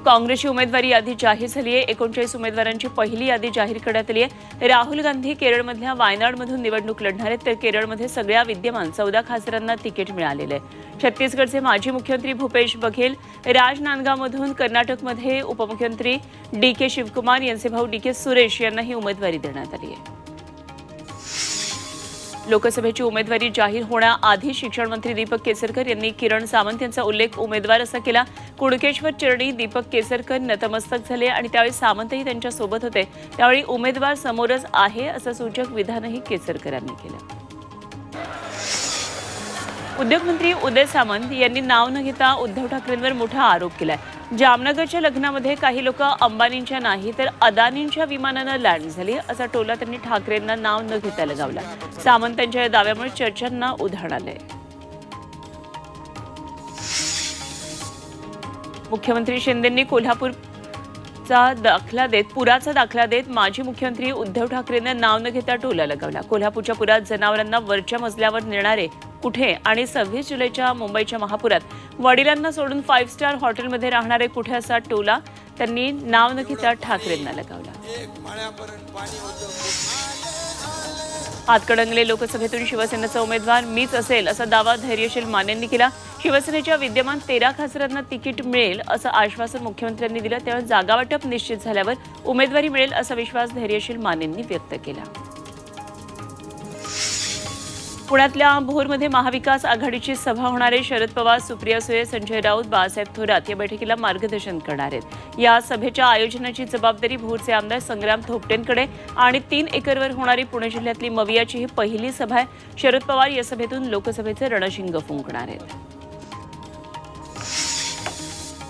काँग्रेसची उमेदवारी यादी जाहीर झाली आहे। 39 उमेदवारांची पहिली यादी जाहीर करण्यात आली आहे। राहुल गांधी केरळमधल्या वायनाडमधून निवडणूक लढणार आहेत, तर केरळमध्ये सगळ्या विद्यमान 14 खासदारांना तिकीट मिळालेलं आहे। छत्तीसगडचे माजी मुख्यमंत्री भूपेश बघेल, राजनांदगावमधून कर्नाटकमध्ये उपमुख्यमंत्री डी.के. शिवकुमार यांचे भाऊ डी.के. सुरेश यांना ही उमेदवारी देण्यात आली आहे। लोकसभेची उमेदवारी जाहीर होण्याआधी शिक्षण मंत्री दीपक केसरकर यांनी किरण सामंत यांचा उल्लेख उमेदवार असा केला। कुणकेश्वर चरणी दीपक केसरकर नतमस्तक झाले आणि त्यावेळी सामंतही त्यांच्या सोबत होते। त्यावेळी उमेदवार समोरच आहे असं सूचक विधानही केसरकरांनी केलं। उद्योगमंत्री उदय सामंत यांनी नाव न घेता उद्धव ठाकरेंवर मोठा आरोप केलाय। जामनगरच्या लग्नामध्ये काही लोक अंबानींच्या नाही तर अदानींच्या विमानानं लँड झाली असा टोला त्यांनी ठाकरेंना नाव न घेता लगावला। सामंतांच्या या दाव्यामुळे चर्चांना उधाण आलंय। मुख्यमंत्री शिंदेंनी पुराचा दाखला देत माजी मुख्यमंत्री उद्धव ठाकरेंना नाव न घेता टोला लगावला। कोल्हापूरच्या पुरात जनावरांना वरच्या मजल्यावर नेणारे कुठे आणि 26 जुलैच्या मुंबईच्या महापुरात वडिलांना सोडून 5 स्टार हॉटेलमध्ये राहणारे कुठे असा टोला त्यांनी नाव न घेता ठाकरेंना लगावला। हातकणंगले लोकसभेतून शिवसेनेचा उमेदवार मीच असेल असा दावा धैर्यशील मानेंनी केला। शिवसेनेच्या विद्यमान 13 खासदारांना तिकीट मिळेल असं आश्वासन मुख्यमंत्र्यांनी दिलं, त्यामुळे जागा वाटप निश्चित झाल्यावर उमेदवारी मिळेल असा विश्वास धैर्यशील मानेंनी व्यक्त केला। पुण्यातल्या भोरमध्ये महाविकास आघाडीची सभा होणार आहे। शरद पवार, सुप्रिया सुळे, संजय राऊत, बाळासाहेब थोरात या बैठकीला मार्गदर्शन करणार आहेत। या सभेच्या आयोजनाची जबाबदारी भोरचे आमदार संग्राम थोपटेंकडे आणि 3 एकरवर होणारी पुणे जिल्ह्यातली मवियाची ही पहिली सभा आहे। शरद पवार या सभेतून लोकसभेचे रणशिंग फुंकणार आहेत।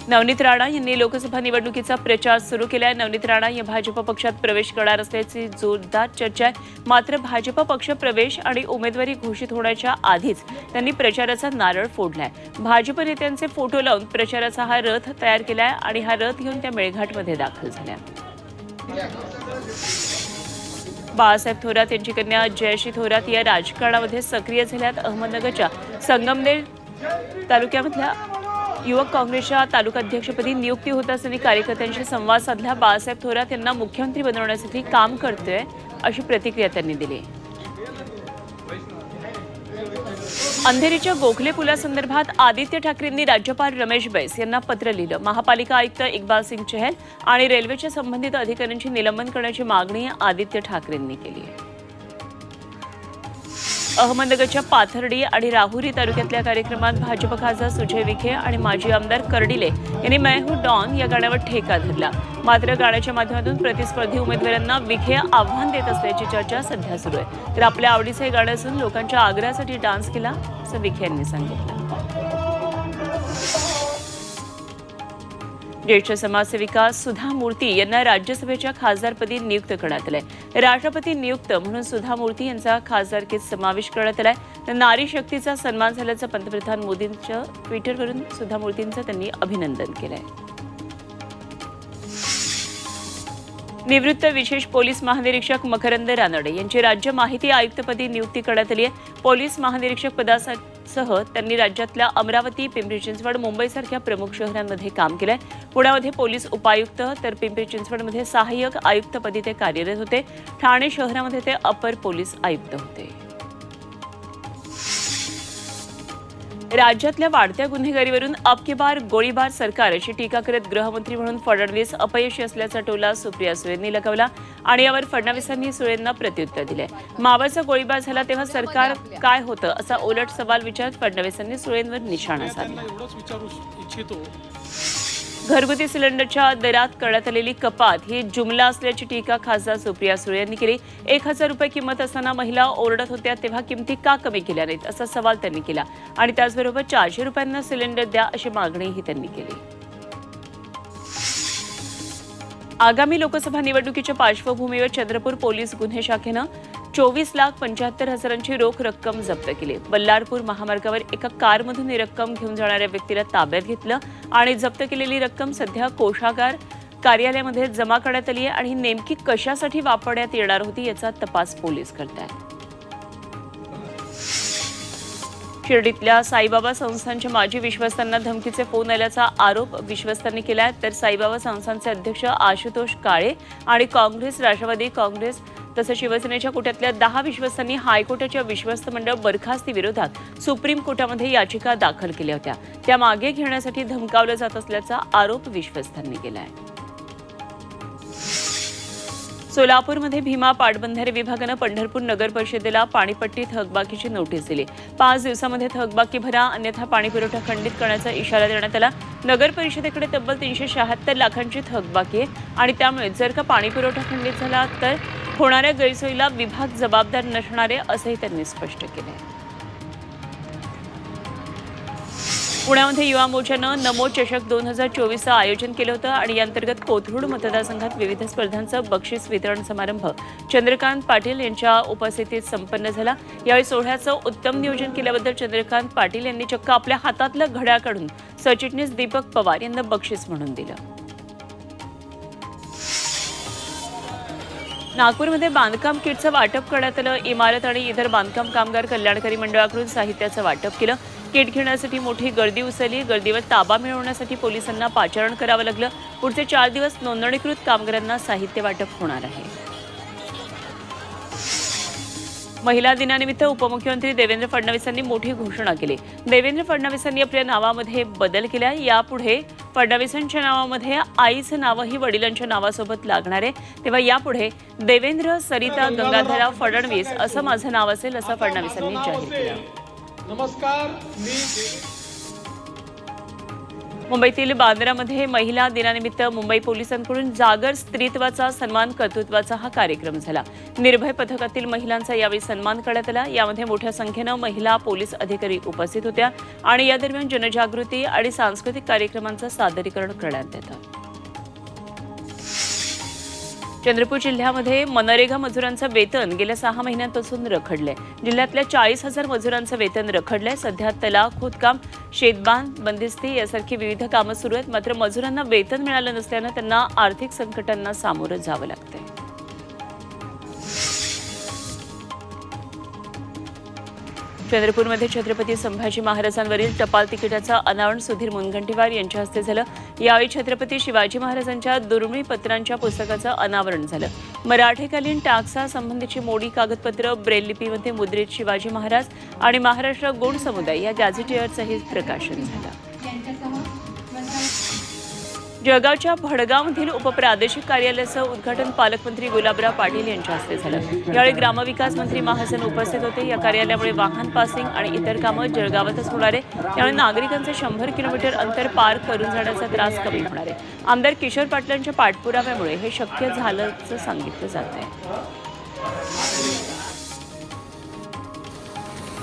नवनीत राणा यांनी लोकसभा निवडणुकीचा प्रचार सुरू केलाय। नवनीत राणा या भाजप पक्षात प्रवेश करणार असल्याची जोरदार चर्चा आहे। मात्र भाजप पक्ष प्रवेश आणि उमेदवारी घोषित होण्याच्या आधीच त्यांनी प्रचाराचा नारळ फोडलाय। भाजप नेत्यांचे फोटो लावून प्रचाराचा हा रथ तयार केलाय आणि हा रथ घेऊन त्या मेळघाटमध्ये दाखल झाल्या। बाळासाहेब थोरात यांची कन्या जयश्री थोरात या राजकारणामध्ये सक्रिय झाल्यात। अहमदनगरच्या संगमनेर तालुक्यामधल्या युवक काँग्रेसच्या तालुकाध्यक्षपदी नियुक्ती होत असताना कार्यकर्त्यांशी संवाद साधला। बाळासाहेब थोरात यांना मुख्यमंत्री बनवण्यासाठी काम करतोय अशी प्रतिक्रिया त्यांनी दिली। अंधेरीच्या गोखले पुलासंदर्भात आदित्य ठाकरेंनी राज्यपाल रमेश बैस यांना पत्र लिहिलं। महापालिका आयुक्त इक्बाल सिंग चहल आणि रेल्वेच्या संबंधित अधिकाऱ्यांची निलंबन करण्याची मागणी आदित्य ठाकरेंनी केली आहे। अहमदनगरच्या पाथर्डी आणि राहुरी तालुक्यातल्या कार्यक्रमात भाजप खासदार सुजय विखे आणि माजी आमदार कर्डिले यांनी मैं हूं डॉन या गाण्यावर ठेका धरला। मात्र गाण्याच्या माध्यमातून प्रतिस्पर्धी उमेदवारांना विखे आव्हान देत असल्याची चर्चा सध्या सुरू आहे। तर आपल्या आवडीचं हे गाणं असून लोकांच्या आग्रहासाठी डान्स केला असं विखे यांनी सांगितलं। ज्येष्ठ समाजसेविका सुधा मूर्ती यांना राज्यसभेच्या खासदारपदी नियुक्त करण्यात आलंय। राष्ट्रपती नियुक्त म्हणून सुधा मूर्ती यांचा खासदारकीत समावेश करण्यात आलाय। तर नारी शक्तीचा सन्मान झाल्याचं पंतप्रधान मोदींच्या ट्विटरवरून सुधा मूर्तींचं त्यांनी अभिनंदन केलंय। निवृत्त विशेष पोलीस महानिरीक्षक मकरंद रानडे यांची राज्य माहिती आयुक्तपदी नियुक्ती करण्यात आली आहे। पोलीस महानिरीक्षक पदासह त्यांनी राज्यातल्या अमरावती, पिंपरी चिंचवड, मुंबईसारख्या प्रमुख शहरांमध्ये काम केलंय। पुण्यामध्ये पोलीस उपायुक्त तर पिंपरी चिंचवडमध्ये सहाय्यक आयुक्तपदी ते कार्यरत होते। ठाणे शहरामध्ये ते अपर पोलीस आयुक्त होते। राज्यातल्या वाढत्या गुन्हेगारीवरून अब की बार गोळीबार सरकार अशी टीका करत गृहमंत्री म्हणून फडणवीस अपयशी असल्याचा टोला सुप्रिया सुळेंनी लगावला आणि यावर फडणवीसांनी सुळेंना प्रत्युत्तर दिले। मावळचा गोळीबार झाला तेव्हा सरकार काय होतं असा उलट सवाल विचारत फडणवीसांनी सुळेंवर निशाणा साधला। घरगुती सिलेंडरच्या दरात करण्यात आलेली कपात ही जुमला असल्याची टीका खासदार सुप्रिया सुळे यांनी केली। 1000 रुपये किंमत असताना महिला ओरडत होत्या तेव्हा किमती का कमी केल्या नाहीत असा सवाल त्यांनी केला आणि त्याचबरोबर 400 रुपयांना सिलेंडर द्या अशी मागणीही त्यांनी केली। आगामी लोकसभा निवडणुकीच्या पार्श्वभूमीवर चंद्रपूर पोलीस गुन्हे शाखेनं 24,75,000ची रोख रक्कम जप्त केली। बल्लारपूर महामार्गावर एका कारमधून ही रक्कम घेऊन जाणाऱ्या व्यक्तीला ताब्यात घेतलं आणि जप्त केलेली रक्कम सध्या कोषागार कार्यालयामध्ये जमा करण्यात आली आहे आणि नेमकी कशासाठी वापरण्यात येणार होती याचा तपास पोलीस करतायत। शिर्डीतल्या साईबाबा संस्थानच्या माजी विश्वस्तांना धमकीचे फोन आल्याचा आरोप विश्वस्तांनी केला आहे। तर साईबाबा संस्थानचे अध्यक्ष आशुतोष काळे आणि काँग्रेस, राष्ट्रवादी काँग्रेस तसंच शिवसेनेच्या कोट्यातल्या 10 विश्वस्तांनी हायकोर्टाच्या विश्वस्त मंडळ बरखास्ती विरोधात सुप्रीम कोर्टामध्ये याचिका दाखल केल्या होत्या। त्या मागे घेण्यासाठी धमकावलं जात असल्याचा आरोप विश्वस्तांनी केला आहे। सोलापूरमध्ये भीमा पाटबंधारे विभागानं पंढरपूर नगर परिषदेला पाणीपट्टी थकबाकीची नोटीस दिली। 5 दिवसांमध्ये थकबाकी भरा, अन्यथा पाणीपुरवठा खंडित करण्याचा इशारा देण्यात आला। नगर परिषदेकडे तब्बल 376 लाखांची थकबाकी आहे आणि त्यामुळे जर का पाणीपुरवठा खंडित झाला तर होणाऱ्या गैरसोयीला विभाग जबाबदार नसणार आहे, असंही त्यांनी स्पष्ट केलं। पुण्यामध्ये युवा मोर्चानं नमो चषक 2024चं आयोजन केलं होतं आणि या अंतर्गत कोथरूड मतदारसंघात विविध स्पर्धांचं बक्षीस वितरण समारंभ चंद्रकांत पाटील यांच्या उपस्थितीत संपन्न झाला। यावेळी सोहळ्याचं उत्तम नियोजन केल्याबद्दल चंद्रकांत पाटील यांनी चक्क आपल्या हातातलं घड्याळ काढून सरचिटणीस दीपक पवार यांना बक्षीस म्हणून दिलं। नागपूरमध्ये बांधकाम किटचं वाटप करण्यात आलं। इमारत आणि इतर बांधकाम कामगार कल्याणकारी मंडळाकडून साहित्याचं वाटप केलं। किट घेण्यासाठी मोठी गर्दी उसळली। गर्दीवर ताबा मिळवण्यासाठी पोलिसांना पाचारण करावं लागलं। पुढचे 4 दिवस नोंदणीकृत कामगारांना साहित्य वाटप होणार आहे। महिला दिनानिमित्त उपमुख्यमंत्री देवेंद्र फडणवीसांनी मोठी घोषणा केली। देवेंद्र फडणवीसांनी आपल्या नावामध्ये बदल केला। यापुढे फडणवीसांच्या नावामध्ये आईचं नावही वडिलांच्या नावासोबत लागणार आहे। तेव्हा यापुढे देवेंद्र सरिता गंगाधरराव फडणवीस असं माझं नाव असेल, असं फडणवीसांनी जाहीर केलं। नमस्कार, मुंबईतील बांद्रामध्ये महिला दिनानिमित्त मुंबई पोलिसांकडून जागर स्त्रीत्वाचा सन्मान कर्तृत्वाचा हा कार्यक्रम झाला। निर्भय पथकातील महिलांचा यावेळी सन्मान करण्यात आला। यामध्ये मोठ्या संख्येनं महिला पोलीस अधिकारी उपस्थित होत्या आणि या दरम्यान जनजागृती आणि सांस्कृतिक कार्यक्रमांचं सादरीकरण करण्यात आलं। चंद्रपूर जिल्ह्यामध्ये मनरेगा मजुरांचं वेतन गेल्या 6 महिन्यांपासून रखडलंय। जिल्ह्यातल्या 40,000 मजुरांचं वेतन रखडलंय। सध्या तलाव, खोदकाम, शेतबांध, बंदिस्ती यासारखी विविध कामं सुरू आहेत। मात्र मजुरांना वेतन मिळालं नसल्यानं त्यांना आर्थिक संकटांना सामोरं जावं लागतंय। चंद्रपूरमध्ये छत्रपती संभाजी महाराजांवरील टपाल तिकिटाचं अनावरण सुधीर मुनगंटीवार यांच्या हस्ते झालं। यावेळी छत्रपती शिवाजी महाराजांच्या दुर्मिळ पत्रांच्या पुस्तकाचं अनावरण झालं। मराठीकालीन टाकसा संबंधीची मोडी कागदपत्र ब्रेल लिपीमध्ये मुद्रित शिवाजी महाराज आणि महाराष्ट्र गौड समुदाय या गॅझेटियरचंही प्रकाशन झालं। जळगावच्या भडगावमधील उपप्रादेशिक कार्यालयाचं उद्घाटन पालकमंत्री गुलाबराव पाटील यांच्या हस्ते झालं। यावेळी ग्रामविकास मंत्री महाजन उपस्थित होते। या कार्यालयामुळे वाहन पासिंग आणि इतर कामं जळगावातच होणार आहे। त्यामुळे नागरिकांचे 100 किलोमीटर अंतर पार करून जाण्याचा त्रास कमी होणार आहे। आमदार किशोर पाटलांच्या पाठपुराव्यामुळे हे शक्य झाल्याचं सांगितलं जात आहे।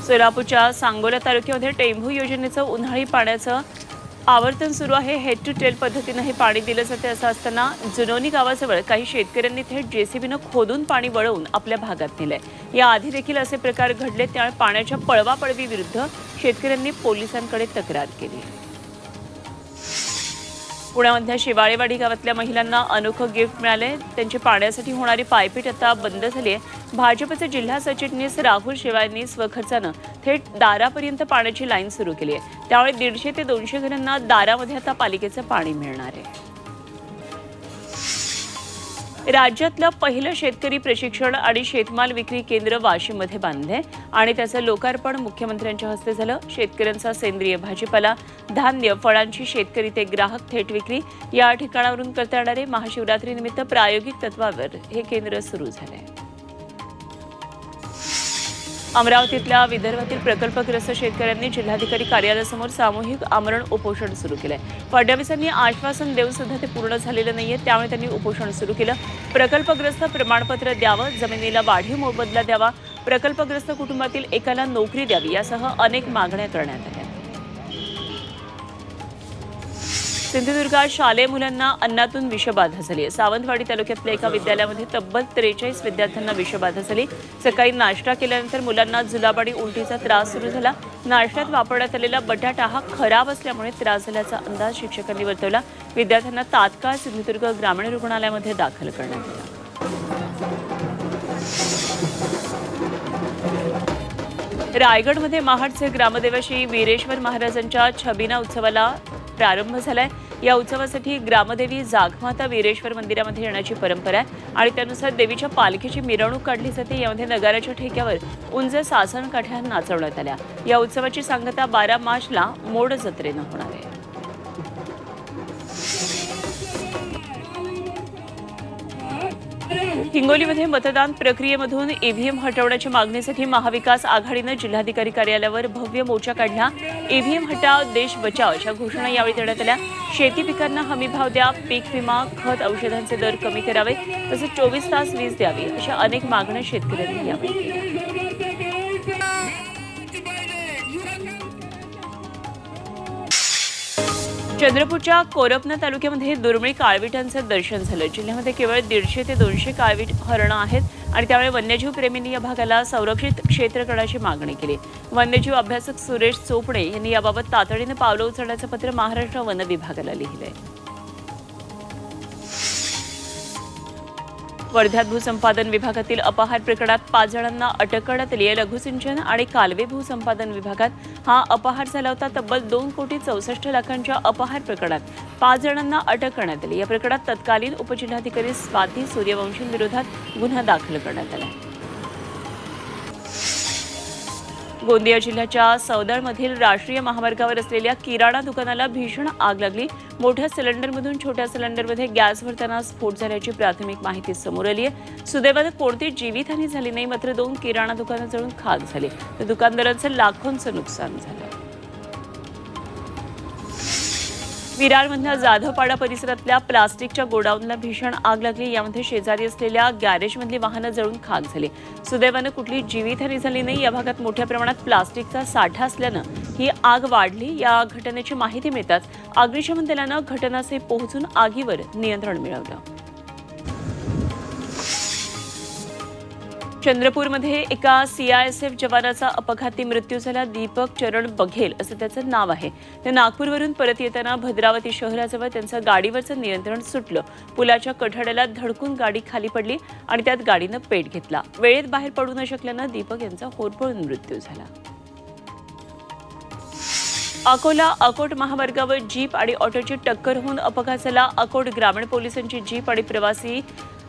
सोलापूरच्या सांगोला तालुक्यामध्ये टेंभू योजनेचं उन्हाळी पाण्याचं आवर्तन सुरू आहे। हेड टू टेल पद्धतीनं हे पाणी दिलं जाते। असं असताना जुनोनी गावाजवळ काही शेतकऱ्यांनी थेट जेसीबीनं खोदून पाणी वळवून आपल्या भागात नेलंय। याआधी देखील असे प्रकार घडले, त्यामुळे पाण्याच्या पळवापळवी विरुद्ध शेतकऱ्यांनी पोलिसांकडे तक्रार केली। पुण्यामधल्या शिवाळेवाडी गावातल्या महिलांना अनोखं गिफ्ट मिळालंय। त्यांची पाण्यासाठी होणारी पायपीट आता बंद झाली आहे। भाजपचे जिल्हा सरचिटणीस राहुल शेवाळेंनी स्वखर्चानं थेट दारापर्यंत पाण्याची लाईन सुरू केली आहे। त्यामुळे 150 ते 200 घरांना दारामध्ये आता पालिकेचं पाणी मिळणार आहे। राज्यातलं पहिलं शेतकरी प्रशिक्षण आणि शेतमाल विक्री केंद्र वाशिममध्ये बांधलंय आणि त्याचं लोकार्पण मुख्यमंत्र्यांच्या हस्ते झालं। शेतकऱ्यांचा सेंद्रिय भाजीपाला, धान्य, फळांची शेतकरी ते ग्राहक थेट विक्री या ठिकाणावरून करता येणारे महाशिवरात्रीनिमित्त प्रायोगिक तत्वावर हे केंद्र सुरू झालंय। अमरावतीतल्या विदर्भातील प्रकल्पग्रस्त शेतकऱ्यांनी जिल्हाधिकारी कार्यालयासमोर सामूहिक आमरण उपोषण सुरू केलंय। फडणवीसांनी आश्वासन देऊन सुद्धा ते पूर्ण झालेलं नाहीये, त्यामुळे त्यांनी उपोषण सुरू केलं। प्रकल्पग्रस्त प्रमाणपत्र द्यावं, जमिनीला वाढीव मोबदला द्यावा, प्रकल्पग्रस्त कुटुंबातील एकाला नोकरी द्यावी यासह अनेक मागण्या करण्यात आल्या। सिंधुदुर्गात शालेय मुलांना अन्नातून विषबाधा झाली आहे। सावंतवाडी तालुक्यातल्या एका विद्यालयामध्ये तब्बल 43 विद्यार्थ्यांना विषबाधा झाली। सकाळी नाश्ता केल्यानंतर मुलांना जुलाब आणि उलटीचा त्रास सुरू झाला। नाश्त्यात वापरण्यात आलेला बटाटा हा खराब असल्यामुळे त्रास झाल्याचा अंदाज शिक्षकांनी वर्तवला। विद्यार्थ्यांना तात्काळ सिंधुदुर्ग ग्रामीण रुग्णालयामध्ये दाखल करण्यात आलं। रायगडमध्ये महाडचे ग्रामदेव श्री वीरेश्वर महाराजांच्या छबिना उत्सवाला प्रारंभ झालाय। या उत्सवासाठी ग्रामदेवी जागमाता वीरेश्वर मंदिरामध्ये येण्याची परंपरा आहे आणि त्यानुसार देवीच्या पालखीची मिरवणूक काढली जाते। यामध्ये नगाराच्या ठेक्यावर उंच सासण काठ्या नाचवण्यात आल्या। या उत्सवाची सांगता 12 मार्चला मोड जत्रेनं होणार आहे। हिंगोलीमध्ये मतदान प्रक्रियेमधून ईव्हीएम हटवण्याच्या मागणीसाठी महाविकास आघाडीनं जिल्हाधिकारी कार्यालयावर भव्य मोर्चा काढला। ईव्हीएम हटाव देश बचाव अशा घोषणा यावेळी देण्यात आल्या। शेती पिकांना हमीभाव द्या, पीक विमा, खत औषधांचे दर कमी करावे, तसेच 24 तास वीज द्यावी अशा अनेक मागण्या शेतकऱ्यांनी यावेळी केल्या। चंद्रपूरच्या कोरपना तालुक्यामध्ये दुर्मिळ काळविटांचं दर्शन झालं। जिल्ह्यामध्ये केवळ 150 ते 200 काळवीट हरणं आहेत आणि त्यामुळे वन्यजीव प्रेमींनी या भागाला संरक्षित क्षेत्र करण्याची मागणी केली। वन्यजीव अभ्यासक सुरेश चोपडे यांनी याबाबत तातडीनं पावलं उचलण्याचं पत्र महाराष्ट्र वन विभागाला लिहिलंय। वर्ध्यात भूसंपादन विभागातील अपहार प्रकरणात 5 जणांना अटक करण्यात आली आहे। लघुसिंचन आणि कालवे भूसंपादन विभागात हा अपहार झाला होता। तब्बल 2,64,00,000च्या अपहार प्रकरणात 5 जणांना अटक करण्यात आली। या प्रकरणात तत्कालीन उपजिल्हाधिकारी स्वाती सूर्यवंशींविरोधात गुन्हा दाखल करण्यात आला। गोंदिया जिल्ह्याच्या सौदाळमधील राष्ट्रीय महामार्गावर असलेल्या किराणा दुकानाला भीषण आग लागली। मोठ्या सिलेंडरमधून छोट्या सिलेंडरमध्ये गॅस भरताना स्फोट झाल्याची प्राथमिक माहिती समोर आली आहे। सुदैवानं कोणतीही जीवितहानी झाली नाही, मात्र 2 किराणा दुकानं जळून खाक झाली तर दुकानदारांचं लाखोंचं नुकसान झालं। विरारमधल्या जाधवपाडा परिसरातल्या प्लास्टिकच्या गोडाऊनला भीषण आग लागली। यामध्ये शेजारी असलेल्या गॅरेजमधली वाहनं जळून खाक झाली। सुदैवानं कुठली जीवितहानी झाली नाही। या भागात मोठ्या प्रमाणात प्लास्टिकचा साठा असल्यानं ही आग वाढली। या घटनेची माहिती मिळताच अग्निशमन दलानं घटनास्थळी पोहोचून आगीवर नियंत्रण मिळवलं। चंद्रपूरमध्ये एका सीआयएसएफ जवानाचा अपघाती मृत्यू झाला। दीपक चरण बघेल असं त्याचं नाव आहे। ते नागपूरवरून परत येताना भद्रावती शहराजवळ त्यांचं गाडीवरचं नियंत्रण सुटलं। पुलाच्या कठड्याला धडकून गाडी खाली पडली आणि त्यात गाडीनं पेट घेतला। वेळेत बाहेर पडू न शकल्यानं दीपक यांचा होरपळून मृत्यू झाला। अकोला अकोट महामार्गावर जीप आणि ऑटोची टक्कर होऊन अपघात झाला। अकोट ग्रामीण पोलिसांची जीप आणि प्रवासी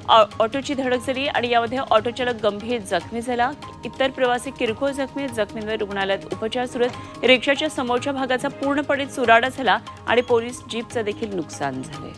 ऑटोची धडक झाली आणि यामध्ये ऑटो चालक गंभीर जखमी झाला। इतर प्रवासी किरकोळ जखमी आहेत। जखमींवर रुग्णालयात उपचार सुरू आहेत। रिक्षाच्या समोरच्या भागाचा पूर्णपणे चुराडा झाला आणि पोलीस जीपचं देखील नुकसान झाले।